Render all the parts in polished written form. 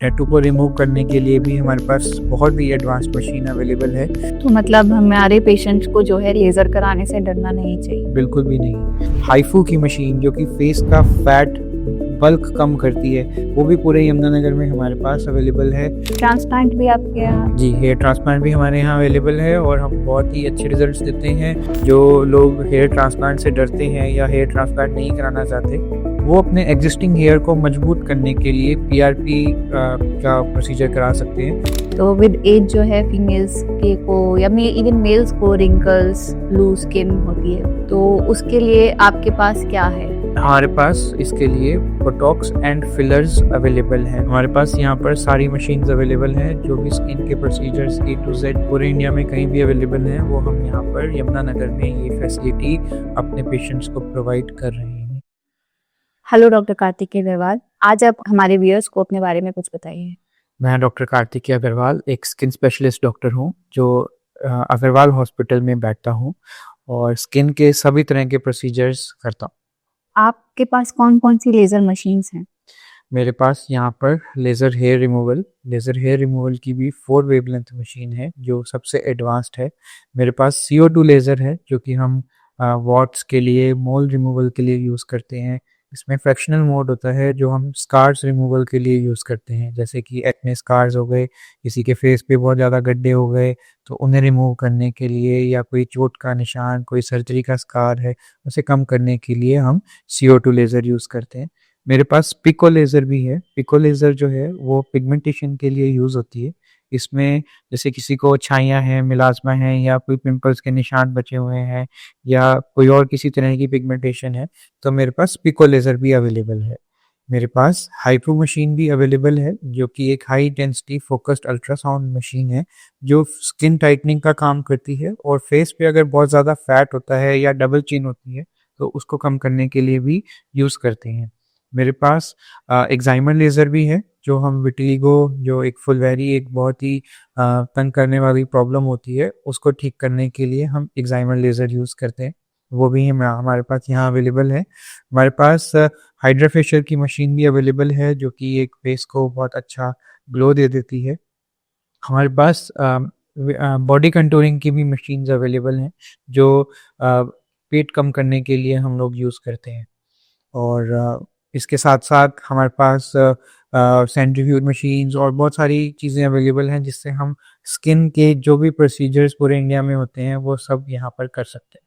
Tattoo को remove करने के लिए भी हमारे पास बहुत ही एडवांस्ड मशीन अवेलेबल है। तो मतलब हमारे पेशेंट्स को जो है लेज़र कराने से डरना नहीं चाहिए। बिल्कुल भी नहीं। हाइफू की मशीन जो कि फेस का फैट बल्क कम करती है, वो भी पूरे यमुनानगर में हमारे पास अवेलेबल है। ट्रांसप्लांट भी आपके यहाँ? जी, हेयर ट्रांसप्लांट भी हमारे यहाँ अवेलेबल है और हम बहुत ही अच्छे रिजल्ट्स देते हैं। जो लोग हेयर ट्रांसप्लांट से डरते हैं या हेयर ट्रांसप्लांट नहीं कराना चाहते, वो अपने एग्जिस्टिंग हेयर को मजबूत करने के लिए पीआरपी का प्रोसीजर करा सकते हैं। तो विद एज जो है फीमेल्स के को या इवन मेल्स को रिंकल्स, लूज स्किन होती है, तो उसके लिए आपके पास क्या है? हमारे पास इसके लिए बोटॉक्स एंड फिलर्स अवेलेबल हैं। हमारे पास यहाँ पर सारी मशीन्स अवेलेबल हैं। जो भी स्किन के प्रोसीजर्स A to Z पूरे इंडिया में कहीं भी अवेलेबल हैं, वो हम यहाँ पर यमुनानगर में ये फैसिलिटी अपने पेशेंट्स को प्रोवाइड कर रहे हैं। हेलो डॉक्टर कार्तिकेय अग्रवाल, आज आप हमारे व्यूअर्स को अपने बारे में कुछ बताइए। मैं डॉक्टर कार्तिकेय अग्रवाल एक स्किन स्पेशलिस्ट डॉक्टर हूँ, जो अग्रवाल हॉस्पिटल में बैठता हूँ और स्किन के सभी तरह के प्रोसीजर्स करता हूँ। आपके पास कौन कौन सी लेज़र मशीन्स हैं? मेरे पास यहाँ पर लेज़र हेयर रिमूवल की भी 4 वेवलेंथ मशीन है, जो सबसे एडवांस्ड है। मेरे पास CO2 लेज़र है, जो कि हम वॉट्स के लिए, मोल रिमूवल के लिए यूज़ करते हैं। इसमें फ्रैक्शनल मोड होता है, जो हम स्कार्स रिमूवल के लिए यूज़ करते हैं, जैसे कि एक्ने स्कार्स हो गए, किसी के फेस पे बहुत ज़्यादा गड्ढे हो गए, तो उन्हें रिमूव करने के लिए, या कोई चोट का निशान, कोई सर्जरी का स्कार है, उसे कम करने के लिए हम CO2 लेज़र यूज़ करते हैं। मेरे पास पिको लेज़र भी है। पिको लेज़र जो है वो पिगमेंटेशन के लिए यूज़ होती है। इसमें जैसे किसी को छाइयाँ हैं, मिलाज़्मा है, या कोई पिंपल्स के निशान बचे हुए हैं, या कोई और किसी तरह की पिगमेंटेशन है, तो मेरे पास पिको लेज़र भी अवेलेबल है। मेरे पास हाइपो मशीन भी अवेलेबल है, जो कि एक high density focused ultrasound machine है, जो स्किन टाइटनिंग का काम करती है, और फेस पे अगर बहुत ज़्यादा फैट होता है या डबल चिन होती है, तो उसको कम करने के लिए भी यूज़ करते हैं। मेरे पास एक्साइमर लेज़र भी है, जो हम विटिलिगो, जो एक फुलवैरी, एक बहुत ही तंग करने वाली प्रॉब्लम होती है, उसको ठीक करने के लिए हम एक्साइमर लेज़र यूज़ करते हैं। वो भी हमारे पास यहाँ अवेलेबल है। हमारे पास हाइड्रा फेशियल की मशीन भी अवेलेबल है, जो कि एक फेस को बहुत अच्छा ग्लो दे देती है। हमारे पास बॉडी कंटूरिंग की भी मशीन्स अवेलेबल हैं, जो पेट कम करने के लिए हम लोग यूज़ करते हैं। और इसके साथ-साथ हमारे पास सेंट्रीफ्यूज मशीन्स और बहुत सारी चीज़ें अवेलेबल हैं, जिससे हम स्किन के जो भी प्रोसीजर्स पूरे इंडिया में होते हैं, वो सब यहाँ पर कर सकते हैं।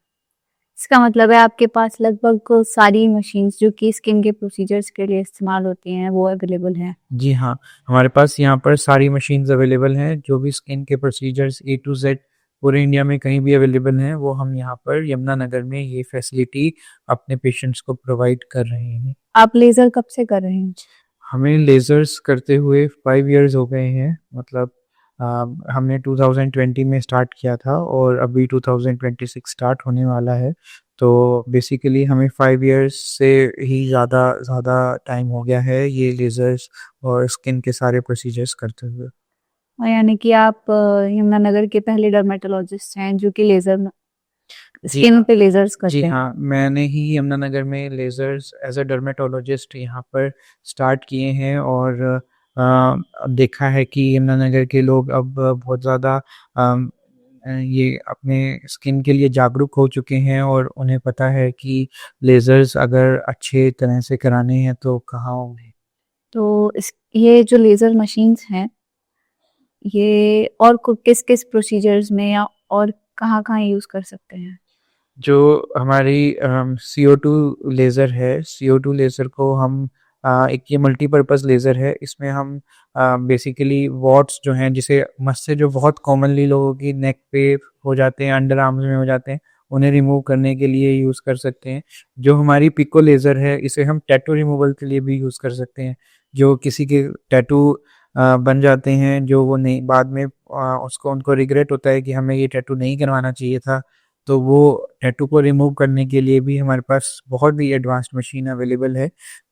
इसका मतलब है आपके पास लगभग सारी मशीन्स जो कि स्किन के प्रोसीजर्स के लिए इस्तेमाल होती हैं वो अवेलेबल हैं। जी हाँ, हमारे पास यहाँ पर सारी मशीन्स अवेलेबल हैं, जो भी स्किन के प्रोसीजर्स A to Z पूरे इंडिया में कहीं भी अवेलेबल हैं, वो हम यहाँ पर यमुनानगर में ये फैसिलिटी अपने पेशेंट्स को प्रोवाइड कर रहे हैं। आप लेज़र कब से कर रहे हैं? हमें लेज़र्स करते हुए 5 इयर्स हो गए हैं। मतलब हमने 2020 में स्टार्ट किया था और अभी 2026 स्टार्ट होने वाला है। तो बेसिकली हमें 5 इयर्स से ही ज़्यादा ज़्यादा टाइम हो गया है ये लेज़र्स और स्किन के सारे प्रोसीजर्स करते हुए। और यानी कि आप यमुनानगर के पहले डर्मेटोलॉजिस्ट हैं जो कि लेज़र जी स्किन हाँ। पे लेज़र्स जी करते हैं। हाँ, मैंने ही यमुनानगर में लेज़र्स एज़ अ डर्मेटोलॉजिस्ट यहाँ पर स्टार्ट किए हैं, और देखा है कि यमुनानगर के लोग अब बहुत ज़्यादा ये अपने स्किन के लिए जागरूक हो चुके हैं, और उन्हें पता है कि लेज़र्स अगर अच्छे तरह से कराने हैं तो कहाँ होंगे। तो ये जो लेज़र मशीन्स हैं, ये और किस-किस प्रोसीजर्स में या और कहाँ-कहाँ यूज़ कर सकते हैं? जो हमारी CO2 लेज़र है, CO2 लेज़र को हम एक ये मल्टीपर्पज़ लेज़र है, इसमें हम बेसिकली वॉट्स जो हैं, जिसे मस्से जो बहुत कॉमनली लोगों की नेक पे हो जाते हैं, अंडर आर्म्स में हो जाते हैं, उन्हें रिमूव करने के लिए यूज़ कर सकते हैं। जो हमारी पिको लेज़र है, इसे हम टैटू रिमूवल के लिए भी यूज़ कर सकते हैं। जो किसी के टैटू बन जाते हैं, जो वो नहीं, बाद में उसको उनको रिग्रेट होता है कि हमें ये टैटू नहीं करवाना चाहिए था, तो वो टैटू को रिमूव करने के लिए भी हमारे पास बहुत ही एडवांस्ड मशीन अवेलेबल है।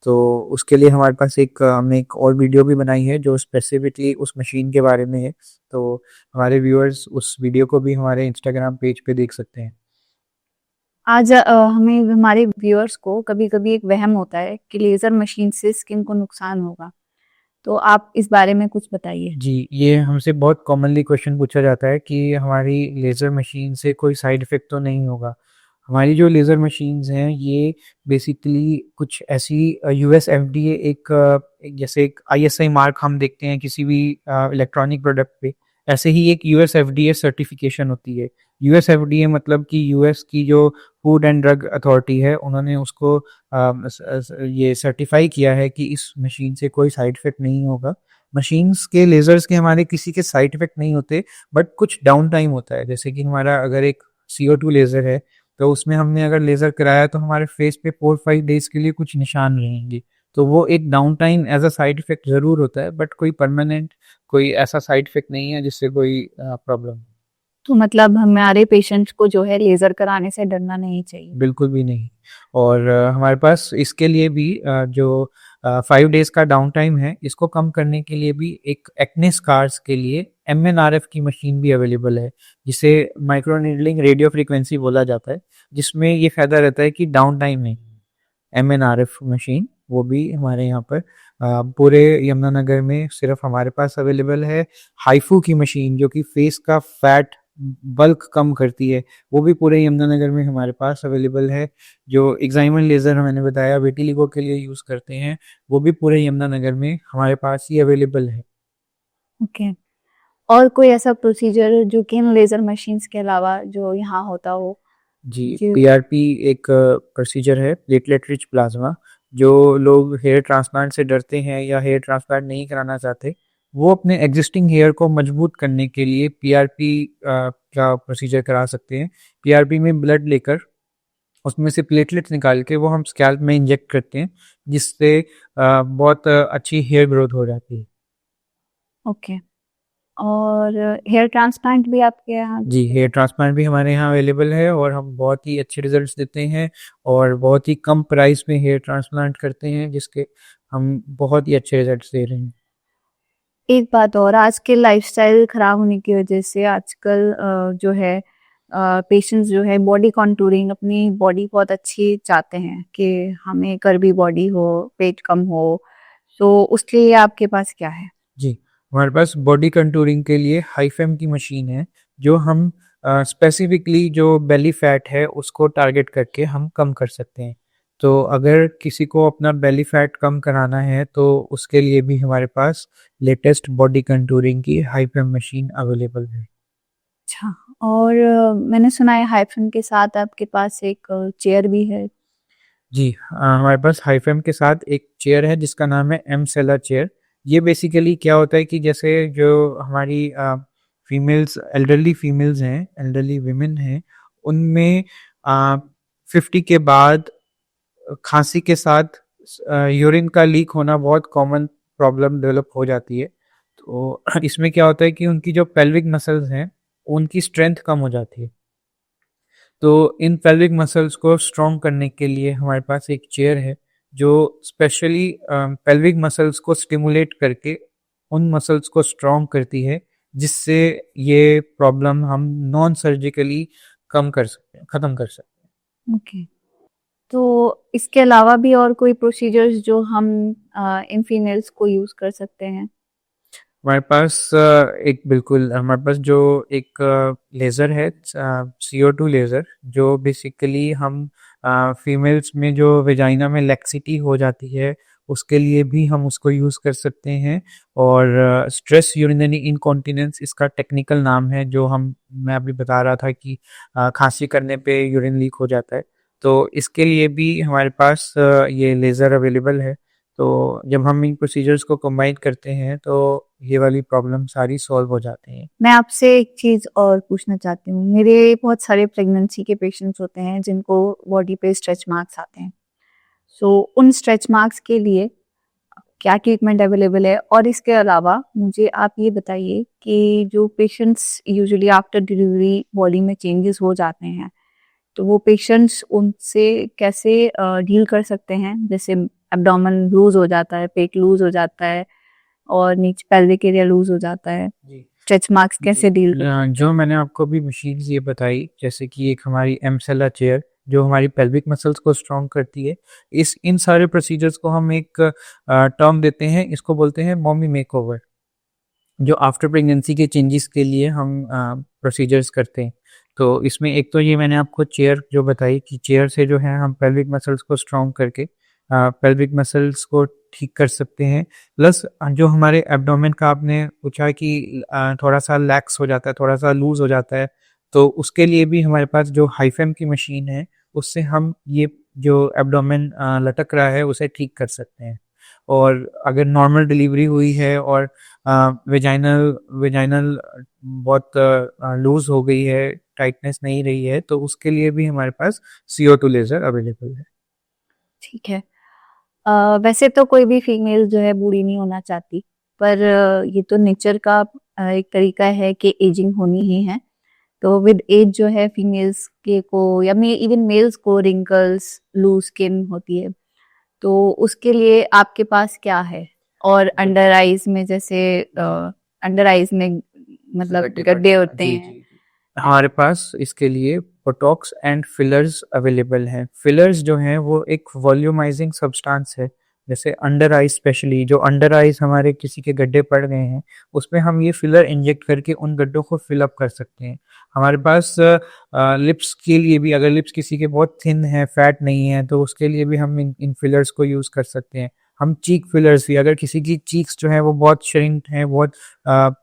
तो उसके लिए हमारे पास हमने एक और वीडियो भी बनाई है, जो स्पेसिफिकली उस मशीन के बारे में है। तो हमारे व्यूअर्स उस वीडियो को भी हमारे इंस्टाग्राम पेज पे देख सकते हैं। आज हमें हमारे व्यूअर्स को कभी-कभी एक वहम होता है कि लेज़र मशीन से स्किन को नुकसान होगा। तो आप इस बारे में कुछ बताइए। जी, ये हमसे बहुत कॉमनली क्वेश्चन पूछा जाता है कि हमारी लेज़र मशीन से कोई साइड इफ़ेक्ट तो नहीं होगा? हमारी जो लेज़र मशीन्स हैं ये बेसिकली कुछ ऐसी यूएस एफडीए जैसे एक आईएसआई मार्क हम देखते हैं किसी भी इलेक्ट्रॉनिक प्रोडक्ट पे, ऐसे ही एक यूएस एफडीए सर्टिफिकेशन होती है। यूएस एफडीए मतलब कि यूएस की जो फूड एंड ड्रग अथॉरिटी है उन्होंने उसको ये सर्टिफाई किया है कि इस मशीन से कोई साइड इफ़ेक्ट नहीं होगा। मशीन्स के लेज़र्स के हमारे किसी के साइड इफ़ेक्ट नहीं होते, बट कुछ डाउन टाइम होता है। जैसे कि हमारा अगर एक CO2 लेज़र है तो उसमें हमने अगर लेज़र कराया तो हमारे फेस पे 4-5 डेज़ के लिए कुछ निशान रहेंगे। तो वो एक down time as a side effect ज़रूर होता है, बट कोई परमानेंट कोई ऐसा साइड इफ़ेक्ट नहीं है जिससे कोई प्रॉब्लम। तो मतलब हमारे पेशेंट्स को जो है लेज़र कराने से डरना नहीं चाहिए। बिल्कुल भी नहीं। और हमारे पास इसके लिए भी जो 5 डेज़ का डाउन टाइम है, इसको कम करने के लिए भी एक एक्ने स्कार्स के लिए MNRF की मशीन भी अवेलेबल है, जिसे माइक्रो नीडलिंग रेडियो फ्रीक्वेंसी बोला जाता है, जिसमें ये फ़ायदा रहता है कि डाउन टाइम नहीं। MNRF मशीन वो भी हमारे यहाँ पर पूरे यमुनानगर में सिर्फ हमारे पास अवेलेबल है। हाइफू की मशीन जो कि फेस का फैट बल्क कम करती है, वो भी पूरे यमुनानगर में हमारे पास अवेलेबल है। जो एक्साइमन लेज़र मैंने बताया विटिलिगो के लिए यूज़ करते हैं, वो भी पूरे यमुनानगर में हमारे पास ही अवेलेबल है। ओके। और कोई ऐसा प्रोसीजर जो कि इन लेज़र मशीन्स के अलावा जो यहाँ होता हो? जी, जी। PRP एक प्रोसीजर है, प्लेटलेट रिच प्लाज़्मा। जो लोग हेयर ट्रांसप्लांट से डरते हैं या हेयर ट्रांसप्लांट नहीं कराना चाहते, वो अपने एग्जिस्टिंग हेयर को मजबूत करने के लिए PRP का प्रोसीजर करा सकते हैं। PRP में ब्लड लेकर उसमें से प्लेटलेट्स निकाल के वो हम स्कैल्प में इंजेक्ट करते हैं, जिससे बहुत अच्छी हेयर ग्रोथ हो जाती है। ओके। और हेयर ट्रांसप्लांट भी आपके यहाँ? जी, हेयर ट्रांसप्लांट भी हमारे यहाँ अवेलेबल है और हम बहुत ही अच्छे रिजल्ट्स देते हैं और बहुत ही कम प्राइस में हेयर ट्रांसप्लांट करते हैं, जिसके हम बहुत ही अच्छे रिजल्ट्स दे रहे हैं। एक बात और, आज के लाइफ़स्टाइल खराब होने की वज़ह से आजकल जो है पेशेंट्स जो है बॉडी कॉन्टूरिंग अपनी बॉडी बहुत अच्छी चाहते हैं कि हमें कर्वी बॉडी हो, पेट कम हो, तो उसके लिए आपके पास क्या है? जी, हमारे पास बॉडी कंटूरिंग के लिए हाईफेम की मशीन है, जो हम स्पेसिफिकली जो बेली फैट है उसको टारगेट करके हम कम कर सकते हैं। तो अगर किसी को अपना बेली फैट कम कराना है तो उसके लिए भी हमारे पास लेटेस्ट बॉडी कंटूरिंग की हाईफेम मशीन अवेलेबल है। अच्छा। और मैंने सुना है हाइफ़न के साथ आपके पास एक चेयर भी है। जी, हमारे पास हाईफेम के साथ एक चेयर है जिसका नाम है एम-सेला चेयर। ये बेसिकली क्या होता है कि जैसे जो हमारी फीमेल्स एल्डरली फीमेल्स हैं, एल्डरली वुमेन हैं, उनमें 50 के बाद खाँसी के साथ यूरिन का लीक होना बहुत कॉमन प्रॉब्लम डेवलप हो जाती है। तो इसमें क्या होता है कि उनकी जो पेल्विक मसल्स हैं, उनकी स्ट्रेंथ कम हो जाती है। तो इन पेल्विक मसल्स को स्ट्रॉन्ग करने के लिए हमारे पास एक चेयर है जो स्पेशली पेल्विक मसल्स को स्टिमुलेट करके उन मसल्स को स्ट्रॉन्ग करती है, जिससे ये प्रॉब्लम हम नॉन सर्जिकली कम कर सकते हैं, ख़त्म कर सकते हैं। ओके। तो इसके अलावा भी और कोई प्रोसीजर्स जो हम इन फीमेल्स को यूज़ कर सकते हैं? हमारे पास एक बिल्कुल हमारे पास जो एक लेज़र है CO2 लेज़र, जो बेसिकली हम फीमेल्स में जो वेजाइना में लैक्सिटी हो जाती है उसके लिए भी हम उसको यूज़ कर सकते हैं। और स्ट्रेस यूरिनरी इनकॉन्टिनेंस इसका टेक्निकल नाम है, जो हम मैं अभी बता रहा था कि खांसी करने पे यूरिन लीक हो जाता है, तो इसके लिए भी हमारे पास ये लेज़र अवेलेबल है। तो जब हम इन प्रोसीजर्स को कंबाइन करते हैं तो ये वाली प्रॉब्लम सारी सॉल्व हो जाती हैं। मैं आपसे एक चीज़ और पूछना चाहती हूँ। मेरे बहुत सारे प्रेगनेंसी के पेशेंट्स होते हैं जिनको बॉडी पे स्ट्रेच मार्क्स आते हैं। सो उन स्ट्रेच मार्क्स के लिए क्या ट्रीटमेंट अवेलेबल है? और इसके अलावा मुझे आप ये बताइए कि जो patients usually after delivery body में चेंजेस हो जाते हैं, तो वो पेशेंट्स उनसे कैसे डील कर सकते हैं? जैसे एब्डोमेन लूज़ हो जाता है, पेट लूज़ हो जाता है और नीचे पेल्विक एरिया लूज़ हो जाता है। जी। स्ट्रेच मार्क्स जी, कैसे डील कर? जो मैंने आपको अभी मशीन्स ये बताई, जैसे कि एक हमारी एम-सेला चेयर, जो हमारी पेल्विक मसल्स को स्ट्रॉन्ग करती है। इन सारे प्रोसीजर्स को हम एक टर्म देते हैं, इसको बोलते हैं मॉमी मेकओवर, जो आफ्टर प्रेगनेंसी के चेंजेस के लिए हम प्रोसीजर्स करते हैं। तो इसमें एक तो ये मैंने आपको चेयर जो बताई कि चेयर से जो है हम पेल्विक मसल्स को स्ट्रॉन्ग करके पेल्विक मसल्स को ठीक कर सकते हैं। प्लस जो हमारे एब्डोमेन का आपने पूछा कि थोड़ा सा लैक्स हो जाता है, थोड़ा सा लूज हो जाता है, तो उसके लिए भी हमारे पास जो हाईफेम की मशीन है, उससे हम ये जो एब्डोमेन लटक रहा है उसे ठीक कर सकते हैं। और अगर नॉर्मल डिलीवरी हुई है और वेजाइनल वेजाइनल बहुत लूज हो गई है, टाइटनेस नहीं रही है, तो उसके लिए भी हमारे पास CO2 लेज़र अवेलेबल है। ठीक है। वैसे तो कोई भी फीमेल जो है बूढ़ी नहीं होना चाहती, पर ये तो नेचर का एक तरीका है कि एजिंग होनी ही है। तो विद एज जो है फीमेल्स के को या इवन मेल्स को रिंकल्स, लूज स्किन होती है, तो उसके लिए आपके पास क्या है? और अंडर आईज में जैसे अंडर आईज में मतलब गड्ढे होते हैं। हमारे पास इसके लिए बोटॉक्स एंड फिलर्स अवेलेबल हैं। फिलर्स जो हैं वो एक वॉल्यूमाइजिंग सब्सटेंस है, जैसे अंडर आइज, स्पेशली जो अंडर आइज हमारे किसी के गड्ढे पड़ गए हैं, उसमें हम ये फिलर इंजेक्ट करके उन गड्ढों को फिल अप कर सकते हैं। हमारे पास लिप्स के लिए भी, अगर लिप्स किसी के बहुत थिन है, फैट नहीं है, तो उसके लिए भी हम इन फिलर्स को यूज़ कर सकते हैं। हम चीक फिलर्स भी, अगर किसी की चीक्स जो है वो बहुत श्रिंक है, बहुत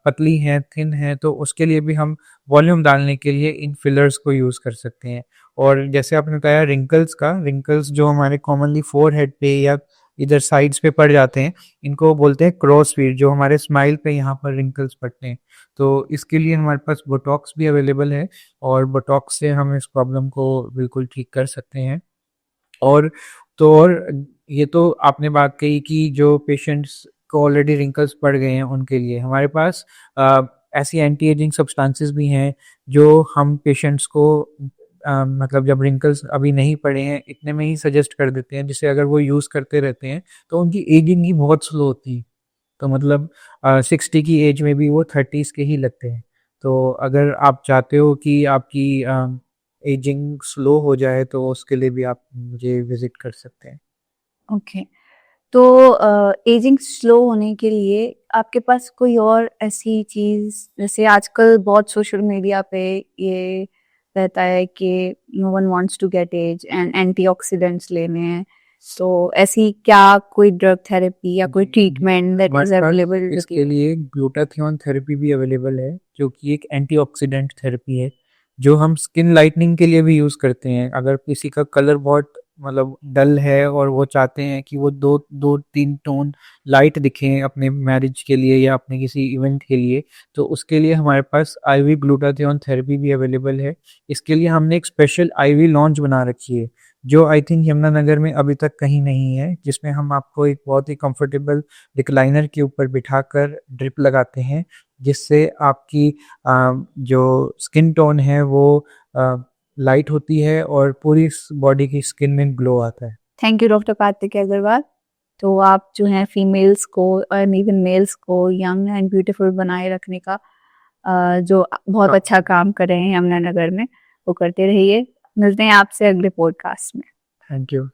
पतली हैं, थिन है, तो उसके लिए भी हम वॉल्यूम डालने के लिए इन फिलर्स को यूज़ कर सकते हैं। और जैसे आपने बताया रिंकल्स जो हमारे कॉमनली फोरहेड पे या इधर साइड्स पे पड़ जाते हैं, इनको बोलते हैं क्रॉस फीट, जो हमारे स्माइल पे यहाँ पर रिंकल्स पड़ते हैं। तो इसके लिए हमारे पास बोटॉक्स भी अवेलेबल है, और बोटॉक्स से हम इस प्रॉब्लम को बिल्कुल ठीक कर सकते हैं। और ये तो आपने बात कही कि जो पेशेंट्स को ऑलरेडी रिंकल्स पड़ गए हैं उनके लिए हमारे पास ऐसी एंटी एजिंग सब्सटेंसेस भी हैं जो हम पेशेंट्स को मतलब जब रिंकल्स अभी नहीं पड़े हैं इतने में ही सजेस्ट कर देते हैं, जिसे अगर वो यूज़ करते रहते हैं तो उनकी एजिंग ही बहुत स्लो होती है। तो मतलब 60 की एज में भी वो 30s के ही लगते हैं। तो अगर आप चाहते हो कि आपकी एजिंग स्लो हो जाए तो उसके लिए भी आप मुझे विज़िट कर सकते हैं। ओके। तो एजिंग स्लो होने के लिए आपके पास कोई और ऐसी चीज़, जैसे आजकल बहुत सोशल मीडिया पे ये रहता है कि no one wants to get age and antioxidants लेने हैं, तो ऐसी क्या कोई ड्रग थेरेपी या कोई ट्रीटमेंट दैट इज अवेलेबल? इसके लिए ग्लूटाथियोन थेरेपी भी अवेलेबल है, जो कि एक एंटीऑक्सीडेंट थेरेपी है, जो हम स्किन लाइटनिंग के लिए भी यूज़ करते हैं। अगर किसी का कलर बहुत मतलब डल है और वो चाहते हैं कि वो दो तीन टोन लाइट दिखें अपने मैरिज के लिए या अपने किसी इवेंट के लिए, तो उसके लिए हमारे पास IV ग्लूटाथियोन थेरेपी भी अवेलेबल है। इसके लिए हमने एक स्पेशल IV लॉन्च बना रखी है, जो आई थिंक यमुनानगर में अभी तक कहीं नहीं है, जिसमें हम आपको एक बहुत ही कंफर्टेबल रिक्लाइनर के ऊपर बिठाकर ड्रिप लगाते हैं, जिससे आपकी जो स्किन टोन है वो लाइट होती है और पूरी बॉडी की स्किन में ग्लो आता है। Thank you doctor Kartik Agarwal. तो आप जो हैं फीमेल्स को और इवन मेल्स को यंग एंड ब्यूटीफुल बनाए रखने का जो बहुत अच्छा काम कर रहे हैं यमुनानगर में, वो करते रहिए। मिलते हैं आपसे अगले पॉडकास्ट में। Thank you.